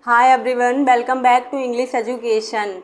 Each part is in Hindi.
Hi everyone, welcome back to English Education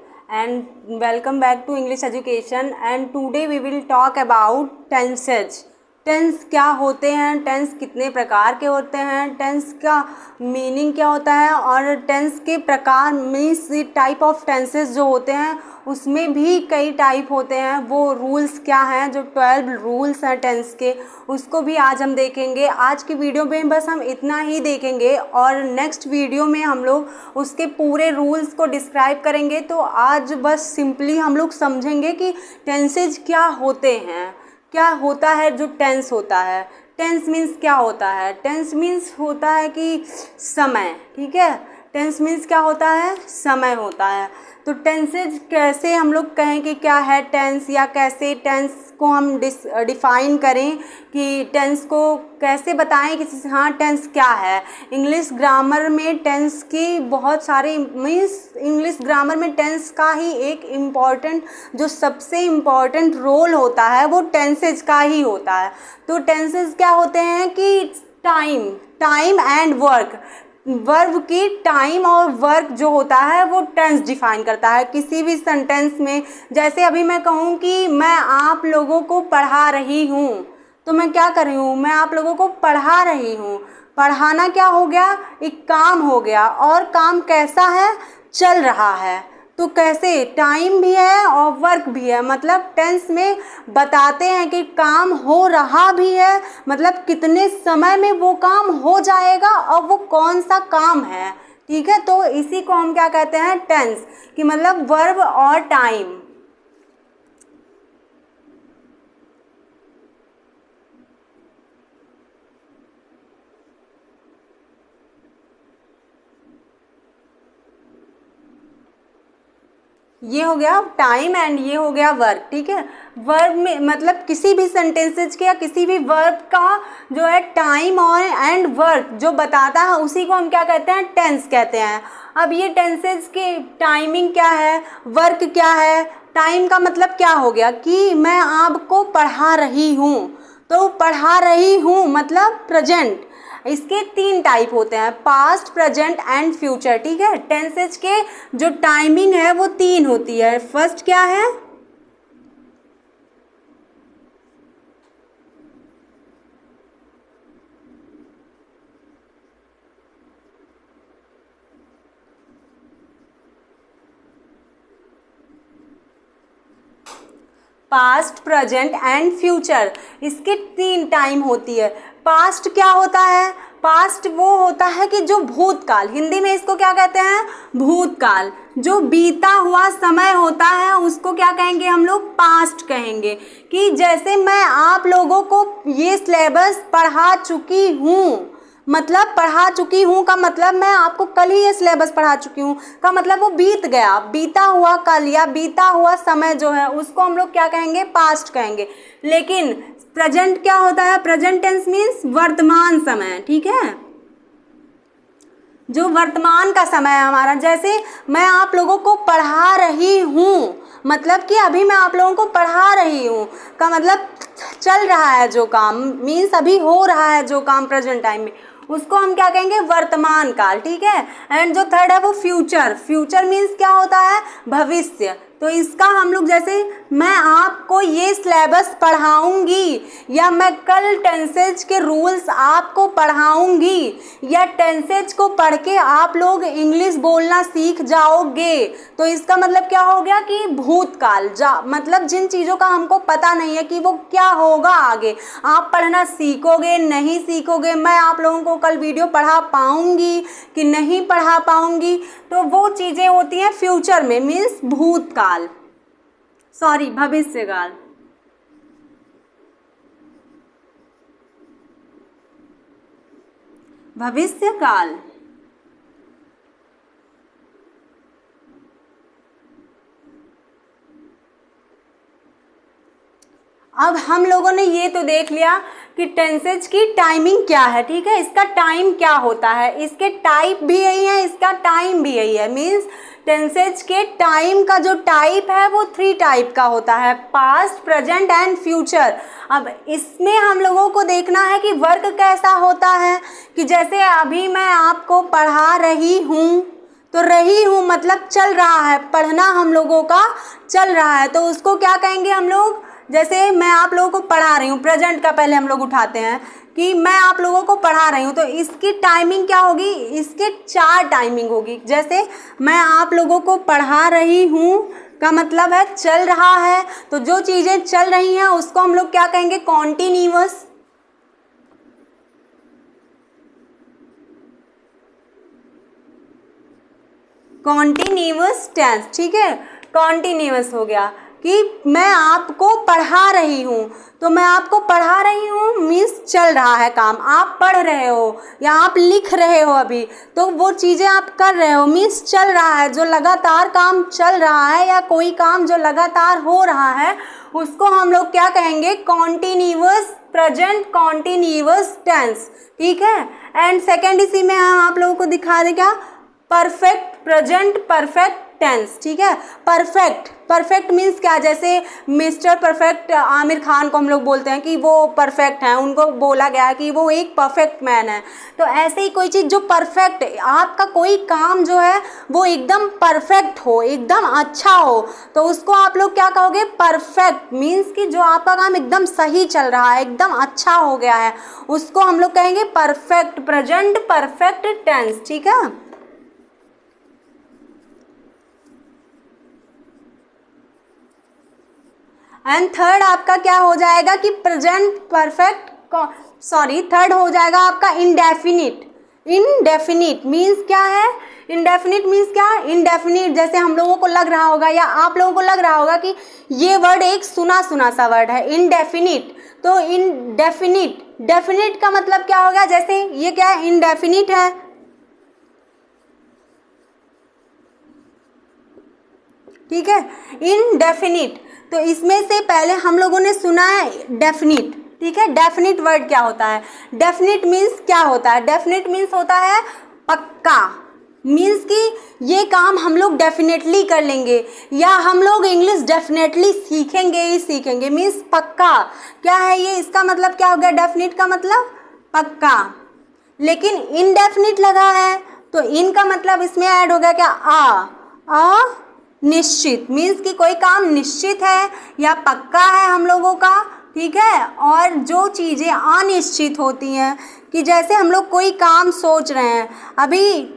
and today we will talk about tenses. Tense क्या होते हैं, टेंस कितने प्रकार के होते हैं, टेंस का मीनिंग क्या होता है और टेंस के प्रकार मीन्स टाइप ऑफ टेंसेस जो होते हैं उसमें भी कई टाइप होते हैं। वो रूल्स क्या हैं, जो 12 रूल्स हैं टेंस के, उसको भी आज हम देखेंगे। आज की वीडियो में बस हम इतना ही देखेंगे और नेक्स्ट वीडियो में हम लोग उसके पूरे रूल्स को डिस्क्राइब करेंगे। तो आज बस सिंपली हम लोग समझेंगे कि टेंसेज क्या होते हैं, क्या होता है जो टेंस होता है। टेंस मीन्स क्या होता है, टेंस मीन्स होता है कि समय, ठीक है। टेंस मीन्स क्या होता है, समय होता है। तो टेंसेज कैसे हम लोग कहें कि क्या है टेंस, या कैसे टेंस को हम डिफाइन करें कि टेंस को कैसे बताएं किसी से, हाँ टेंस क्या है। इंग्लिश ग्रामर में टेंस की बहुत सारे मीन्स इंग्लिश ग्रामर में टेंस का ही एक इम्पॉर्टेंट, जो सबसे इम्पॉर्टेंट रोल होता है वो टेंसेज का ही होता है। तो टेंसेज क्या होते हैं कि टाइम एंड वर्क, वर्ब की टाइम और वर्क जो होता है वो टेंस डिफाइन करता है किसी भी सेंटेंस में। जैसे अभी मैं कहूँ कि मैं आप लोगों को पढ़ा रही हूँ, तो मैं क्या कर रही हूँ, मैं आप लोगों को पढ़ा रही हूँ। पढ़ाना क्या हो गया, एक काम हो गया, और काम कैसा है, चल रहा है। तो कैसे, टाइम भी है और वर्क भी है, मतलब टेंस में बताते हैं कि काम हो रहा भी है, मतलब कितने समय में वो काम हो जाएगा और वो कौन सा काम है, ठीक है। तो इसी को हम क्या कहते हैं, टेंस, कि मतलब वर्ब और टाइम। ये हो गया टाइम एंड ये हो गया वर्क, ठीक है। वर्ब में मतलब किसी भी सेंटेंसेज के या किसी भी वर्ब का जो है टाइम और एंड वर्क जो बताता है उसी को हम क्या कहते हैं, टेंस कहते हैं। अब ये टेंसेज की टाइमिंग क्या है, वर्क क्या है। टाइम का मतलब क्या हो गया कि मैं आपको पढ़ा रही हूँ, तो पढ़ा रही हूँ मतलब प्रेजेंट। इसके 3 टाइप होते हैं, पास्ट, प्रेजेंट एंड फ्यूचर, ठीक है। टेंसेज के जो टाइमिंग है वो 3 होती है। फर्स्ट क्या है, पास्ट, प्रेजेंट एंड फ्यूचर। इसके 3 टाइम होती है। पास्ट क्या होता है, पास्ट वो होता है कि जो भूतकाल, हिंदी में इसको क्या कहते हैं, भूतकाल। जो बीता हुआ समय होता है उसको क्या कहेंगे हम लोग, पास्ट कहेंगे। कि जैसे मैं आप लोगों को ये सिलेबस पढ़ा चुकी हूँ, मतलब पढ़ा चुकी हूँ का मतलब मैं आपको कल ही ये सिलेबस पढ़ा चुकी हूँ का मतलब वो बीत गया, बीता हुआ कल या बीता हुआ समय जो है उसको हम लोग क्या कहेंगे, पास्ट कहेंगे। लेकिन प्रेजेंट क्या होता है, प्रेजेंट टेंस मीन्स वर्तमान समय, ठीक है। जो वर्तमान का समय है हमारा, जैसे मैं आप लोगों को पढ़ा रही हूँ, मतलब कि अभी मैं आप लोगों को पढ़ा रही हूँ का मतलब चल रहा है जो काम, मीन्स अभी हो रहा है जो काम प्रेजेंट टाइम में, उसको हम क्या कहेंगे, वर्तमान काल, ठीक है। एंड जो थर्ड है वो फ्यूचर। फ्यूचर मीन्स क्या होता है, भविष्य। तो इसका हम लोग जैसे मैं आपको ये सिलेबस पढ़ाऊंगी, या मैं कल टेंसेज के रूल्स आपको पढ़ाऊंगी, या टेंसेज को पढ़ के आप लोग इंग्लिश बोलना सीख जाओगे। तो इसका मतलब क्या हो गया कि भूतकाल, मतलब जिन चीज़ों का हमको पता नहीं है कि वो क्या होगा आगे, आप पढ़ना सीखोगे नहीं सीखोगे, मैं आप लोगों को कल वीडियो पढ़ा पाऊंगी कि नहीं पढ़ा पाऊंगी, तो वो चीज़ें होती हैं फ्यूचर में, मीन्स भूतकाल, सॉरी भविष्यकाल। भविष्यकाल। अब हम लोगों ने ये तो देख लिया कि टेंसेज की टाइमिंग क्या है, ठीक है। इसका टाइम क्या होता है, इसके टाइप भी यही है, इसका टाइम भी यही है। मीन्स टेंसेज के टाइम का जो टाइप है वो 3 टाइप का होता है, पास्ट, प्रेजेंट एंड फ्यूचर। अब इसमें हम लोगों को देखना है कि वर्क कैसा होता है, कि जैसे अभी मैं आपको पढ़ा रही हूँ, तो रही हूँ मतलब चल रहा है, पढ़ना हम लोगों का चल रहा है, तो उसको क्या कहेंगे हम लोग। जैसे मैं आप लोगों को पढ़ा रही हूँ, प्रेजेंट का पहले हम लोग उठाते हैं कि मैं आप लोगों को पढ़ा रही हूँ, तो इसकी टाइमिंग क्या होगी, इसके 4 टाइमिंग होगी। जैसे मैं आप लोगों को पढ़ा रही हूँ का मतलब है चल रहा है, तो जो चीज़ें चल रही हैं उसको हम लोग क्या कहेंगे, कॉन्टिन्यूअस। कॉन्टिन्यूअस टेंस, ठीक है, कॉन्टिन्यूअस हो गया कि मैं आपको पढ़ा रही हूँ, तो मैं आपको पढ़ा रही हूँ मीन्स चल रहा है काम, आप पढ़ रहे हो या आप लिख रहे हो अभी, तो वो चीज़ें आप कर रहे हो मीन्स चल रहा है, जो लगातार काम चल रहा है या कोई काम जो लगातार हो रहा है उसको हम लोग क्या कहेंगे, कॉन्टिन्यूअस प्रेजेंट कॉन्टिन्यूअस टेंस, ठीक है। एंड सेकेंड इसी में हम आप लोगों को दिखा दें क्या, परफेक्ट प्रेजेंट परफेक्ट टेंस, ठीक है। परफेक्ट, परफेक्ट मीन्स क्या, जैसे मिस्टर परफेक्ट आमिर खान को हम लोग बोलते हैं कि वो परफेक्ट हैं, उनको बोला गया है कि वो एक परफेक्ट मैन है, तो ऐसे ही कोई चीज़ जो परफेक्ट, आपका कोई काम जो है वो एकदम परफेक्ट हो, एकदम अच्छा हो, तो उसको आप लोग क्या कहोगे, परफेक्ट मीन्स कि जो आपका काम एकदम सही चल रहा है, एकदम अच्छा हो गया है, उसको हम लोग कहेंगे परफेक्ट प्रेजेंट परफेक्ट टेंस, ठीक है। एंड थर्ड आपका क्या हो जाएगा कि प्रेजेंट परफेक्ट, सॉरी थर्ड हो जाएगा आपका इंडेफिनिट। इंडेफिनिट मीन्स क्या है, इंडेफिनिट मीन्स क्या है, इंडेफिनिट, जैसे हम लोगों को लग रहा होगा या आप लोगों को लग रहा होगा कि ये वर्ड एक सुना सुना सा वर्ड है, इंडेफिनिट, तो इंडेफिनिट, डेफिनिट का मतलब क्या होगा, जैसे ये क्या है, इंडेफिनिट है, ठीक है, इनडेफिनिट, तो इसमें से पहले हम लोगों ने सुना है डेफिनिट, ठीक है। डेफिनिट वर्ड क्या होता है, डेफिनिट मीन्स क्या होता है, डेफिनिट मीन्स होता है पक्का, मीन्स कि ये काम हम लोग डेफिनेटली कर लेंगे या हम लोग इंग्लिश डेफिनेटली सीखेंगे ही सीखेंगे, मीन्स पक्का, क्या है ये, इसका मतलब क्या हो गया, डेफिनिट का मतलब पक्का। लेकिन इनडेफिनिट लगा है तो इन का मतलब इसमें ऐड हो गया क्या, आ निश्चित, मीन्स कि कोई काम निश्चित है या पक्का है हम लोगों का, ठीक है। और जो चीज़ें अनिश्चित होती हैं, कि जैसे हम लोग कोई काम सोच रहे हैं अभी,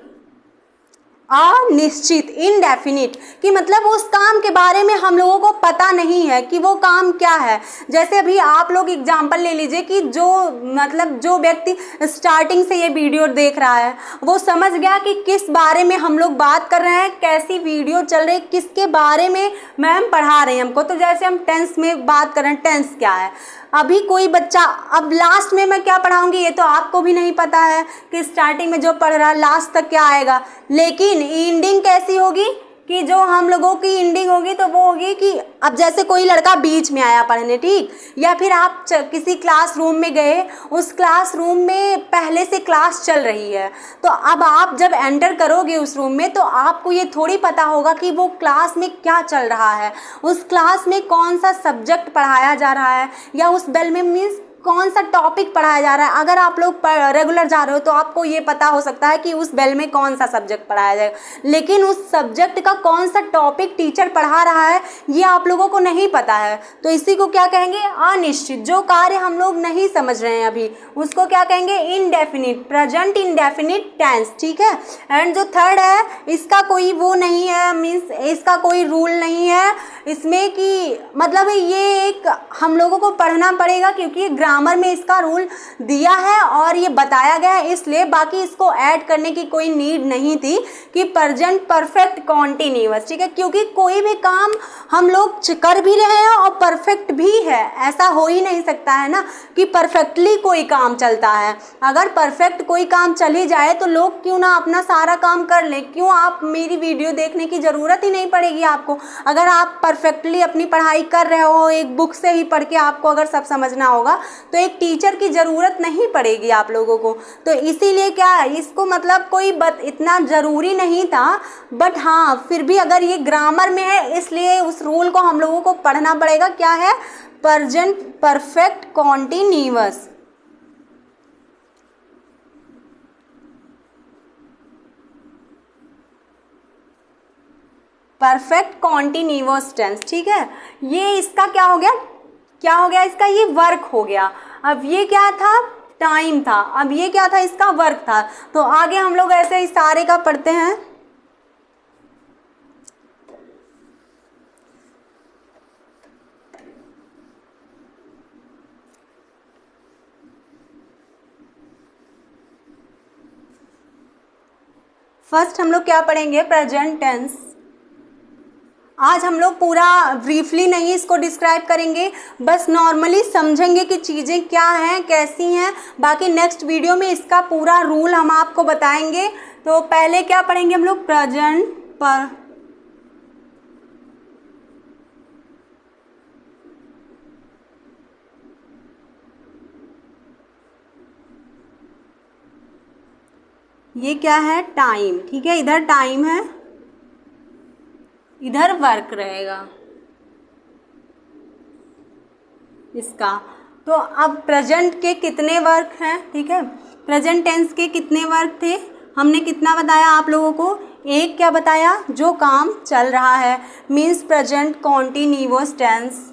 अनिश्चित इनडेफिनिट, कि मतलब उस काम के बारे में हम लोगों को पता नहीं है कि वो काम क्या है। जैसे अभी आप लोग एग्जांपल ले लीजिए कि जो मतलब जो व्यक्ति स्टार्टिंग से ये वीडियो देख रहा है वो समझ गया कि किस बारे में हम लोग बात कर रहे हैं, कैसी वीडियो चल रही है, किसके बारे में मैम पढ़ा रहे हैं हमको। तो जैसे हम टेंस में बात कर रहे हैं, टेंस क्या है, अभी कोई बच्चा, अब लास्ट में मैं क्या पढ़ाऊंगी ये तो आपको भी नहीं पता है कि स्टार्टिंग में जो पढ़ रहा है लास्ट तक क्या आएगा, लेकिन एंडिंग कैसी होगी कि जो हम लोगों की एंडिंग होगी तो वो होगी कि अब जैसे कोई लड़का बीच में आया पढ़ने, ठीक, या फिर आप किसी क्लासरूम में गए, उस क्लासरूम में पहले से क्लास चल रही है, तो अब आप जब एंटर करोगे उस रूम में तो आपको ये थोड़ी पता होगा कि वो क्लास में क्या चल रहा है, उस क्लास में कौन सा सब्जेक्ट पढ़ाया जा रहा है, या उस बेल में मीन्स कौन सा टॉपिक पढ़ाया जा रहा है। अगर आप लोग रेगुलर जा रहे हो तो आपको ये पता हो सकता है कि उस बेल में कौन सा सब्जेक्ट पढ़ाया जाएगा, लेकिन उस सब्जेक्ट का कौन सा टॉपिक टीचर पढ़ा रहा है ये आप लोगों को नहीं पता है, तो इसी को क्या कहेंगे, अनिश्चित। जो कार्य हम लोग नहीं समझ रहे हैं अभी उसको क्या कहेंगे, इनडेफिनिट, प्रेजेंट इनडेफिनिट टेंस, ठीक है। एंड जो थर्ड है इसका कोई वो नहीं है, मीन्स इसका कोई रूल नहीं है इसमें, कि मतलब ये एक हम लोगों को पढ़ना पड़ेगा क्योंकि ग्रामर में इसका रूल दिया है और ये बताया गया है, इसलिए बाकी इसको ऐड करने की कोई नीड नहीं थी कि प्रेजेंट परफेक्ट कॉन्टिन्यूअस, ठीक है, क्योंकि कोई भी काम हम लोग कर भी रहे हैं और परफेक्ट भी है, ऐसा हो ही नहीं सकता है ना कि परफेक्टली कोई काम चलता है। अगर परफेक्ट कोई काम चल ही जाए तो लोग क्यों ना अपना सारा काम कर लें, क्यों आप मेरी वीडियो देखने की ज़रूरत ही नहीं पड़ेगी आपको। अगर आप परफेक्टली अपनी पढ़ाई कर रहे हो, एक बुक से ही पढ़ के आपको अगर सब समझना होगा तो एक टीचर की ज़रूरत नहीं पड़ेगी आप लोगों को। तो इसीलिए क्या है, इसको मतलब कोई इतना ज़रूरी नहीं था, बट हाँ फिर भी अगर ये ग्रामर में है इसलिए उस रूल को हम लोगों को पढ़ना पड़ेगा। क्या है, present perfect continuous. Perfect continuous tense, ठीक है। ये इसका क्या हो गया इसका, ये वर्क हो गया। अब ये क्या था, टाइम था। अब ये क्या था, इसका वर्क था। तो आगे हम लोग ऐसे ही सारे का पढ़ते हैं। फर्स्ट हम लोग क्या पढ़ेंगे, प्रेजेंट टेंस। आज हम लोग पूरा ब्रीफली नहीं इसको डिस्क्राइब करेंगे, बस नॉर्मली समझेंगे कि चीज़ें क्या हैं, कैसी हैं। बाकी नेक्स्ट वीडियो में इसका पूरा रूल हम आपको बताएंगे। तो पहले क्या पढ़ेंगे हम लोग, प्रेजेंट पर ये क्या है, टाइम, ठीक है। इधर टाइम है, इधर वर्क रहेगा इसका। तो अब प्रेजेंट के कितने वर्क हैं, ठीक है। प्रेजेंट टेंस के कितने वर्क थे, हमने कितना बताया आप लोगों को, एक क्या बताया, जो काम चल रहा है, means present continuous tense.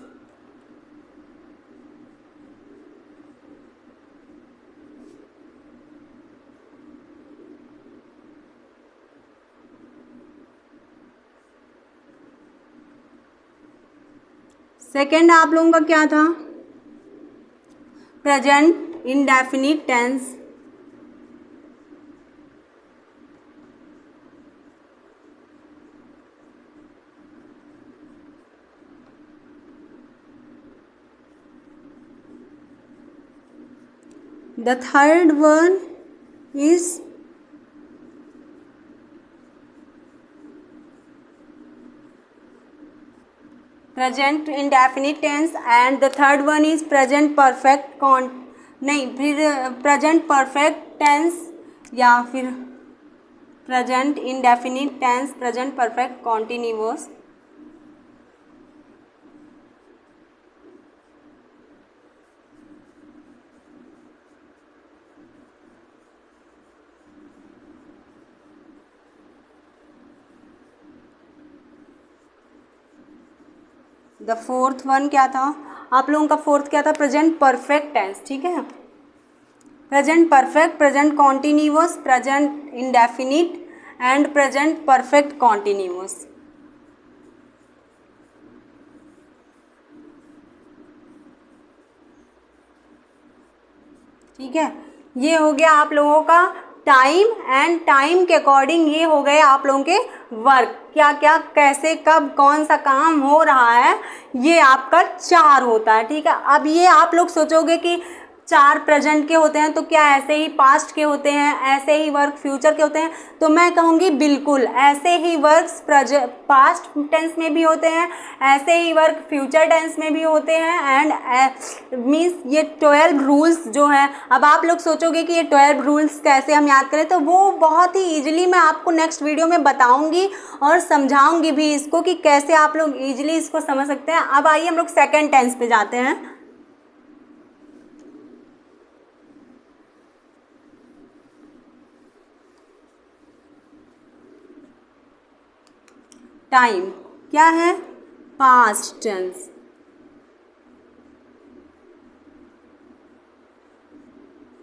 Second आप लोगों का क्या था, present indefinite tense. The third one is present indefinite tense and the third one is present perfect नहीं, फिर present perfect tense या फिर present indefinite tense, present perfect continuous। The fourth one क्या था आप लोगों का, फोर्थ क्या था, प्रेजेंट परफेक्ट टेंस, ठीक है। Present perfect, present continuous, present indefinite and present perfect continuous, ठीक है। ये हो गया आप लोगों का टाइम, एंड टाइम के अकॉर्डिंग ये हो गए आप लोगों के वर्क, क्या क्या कैसे कब कौन सा काम हो रहा है, ये आपका 4 होता है, ठीक है। अब ये आप लोग सोचोगे कि 4 प्रेजेंट के होते हैं तो क्या ऐसे ही पास्ट के होते हैं, ऐसे ही वर्क फ्यूचर के होते हैं, तो मैं कहूँगी बिल्कुल ऐसे ही वर्क्स पास्ट टेंस में भी होते हैं, ऐसे ही वर्क फ्यूचर टेंस में भी होते हैं। एंड मीन्स ये 12 रूल्स जो हैं, अब आप लोग सोचोगे कि ये 12 रूल्स कैसे हम याद करें, तो वो बहुत ही ईजिली मैं आपको नेक्स्ट वीडियो में बताऊँगी और समझाऊँगी भी इसको कि कैसे आप लोग ईजिली इसको समझ सकते हैं। अब आइए हम लोग सेकेंड टेंस पे जाते हैं। टाइम क्या है, पास्ट टेंस,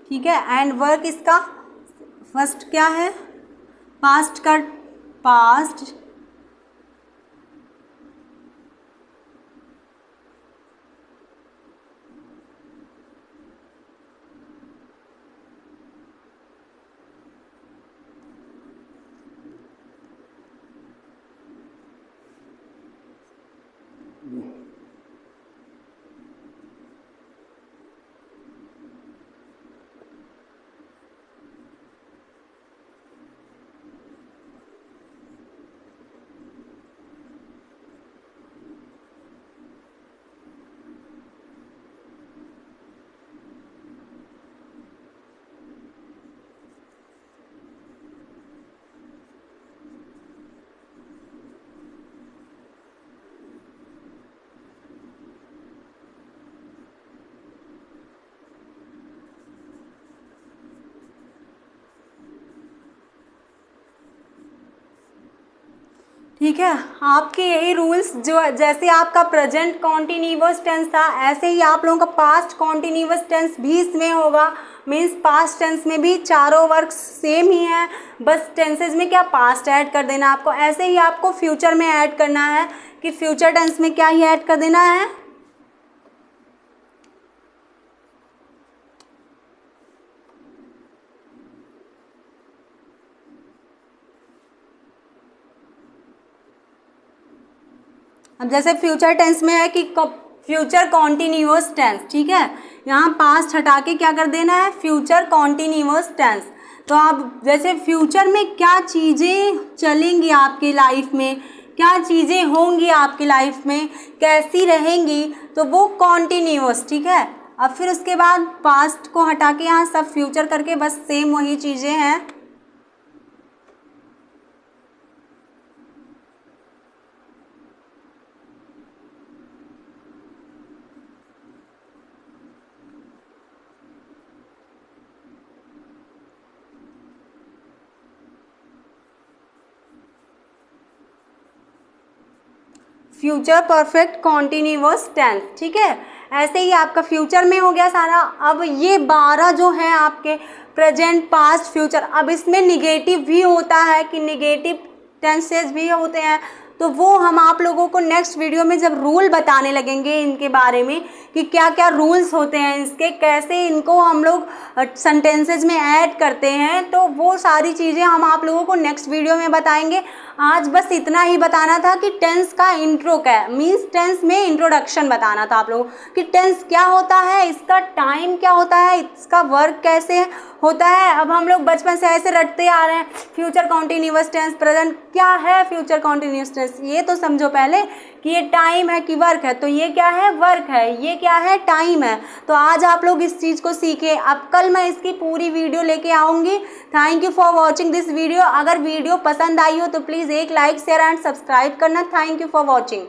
ठीक है। एंड वर्क इसका फर्स्ट क्या है, पास्ट का पास्ट, ठीक है, आपके यही रूल्स जो जैसे आपका प्रेजेंट कॉन्टिन्यूअस टेंस था ऐसे ही आप लोगों का पास्ट कॉन्टिन्यूअस टेंस भी इसमें होगा। मीन्स पास्ट टेंस में भी चारों वर्क सेम ही है, बस टेंसेज में क्या पास्ट ऐड कर देना आपको। ऐसे ही आपको फ्यूचर में ऐड करना है कि फ्यूचर टेंस में क्या ही ऐड कर देना है, अब जैसे फ्यूचर टेंस में है कि फ्यूचर कॉन्टिन्यूअस टेंस, ठीक है, यहाँ पास्ट हटा के क्या कर देना है फ्यूचर कॉन्टिन्यूअस टेंस। तो आप जैसे फ्यूचर में क्या चीज़ें चलेंगी आपकी लाइफ में, क्या चीज़ें होंगी आपकी लाइफ में, कैसी रहेंगी, तो वो कॉन्टिन्यूअस, ठीक है। अब फिर उसके बाद पास्ट को हटा के यहाँ सब फ्यूचर करके बस सेम वही चीज़ें हैं। फ्यूचर परफेक्ट कॉन्टिन्यूअस टेंस, ठीक है। ऐसे ही आपका फ्यूचर में हो गया सारा। अब ये 12 जो है आपके प्रेजेंट पास्ट फ्यूचर, अब इसमें निगेटिव भी होता है कि निगेटिव टेंसेस भी होते हैं, तो वो हम आप लोगों को नेक्स्ट वीडियो में जब रूल बताने लगेंगे इनके बारे में कि क्या क्या रूल्स होते हैं इसके, कैसे इनको हम लोग सेंटेंसेज में ऐड करते हैं, तो वो सारी चीज़ें हम आप लोगों को नेक्स्ट वीडियो में बताएंगे। आज बस इतना ही बताना था कि टेंस का इंट्रो क्या है, मीन्स टेंस में इंट्रोडक्शन बताना था आप लोगों को कि टेंस क्या होता है, इसका टाइम क्या होता है, इसका वर्क कैसे होता है। अब हम लोग बचपन से ऐसे रटते आ रहे हैं फ्यूचर कॉन्टिन्यूअस टेंस, प्रेजेंट क्या है फ्यूचर कॉन्टिन्यूअस टेंस, ये तो समझो पहले कि ये टाइम है कि वर्क है, तो ये क्या है वर्क है, ये क्या है टाइम है। तो आज आप लोग इस चीज़ को सीखे, अब कल मैं इसकी पूरी वीडियो लेके आऊँगी। Thank you for watching this video. अगर वीडियो पसंद आई हो तो प्लीज़ एक लाइक शेयर एंड सब्सक्राइब करना। Thank you for watching.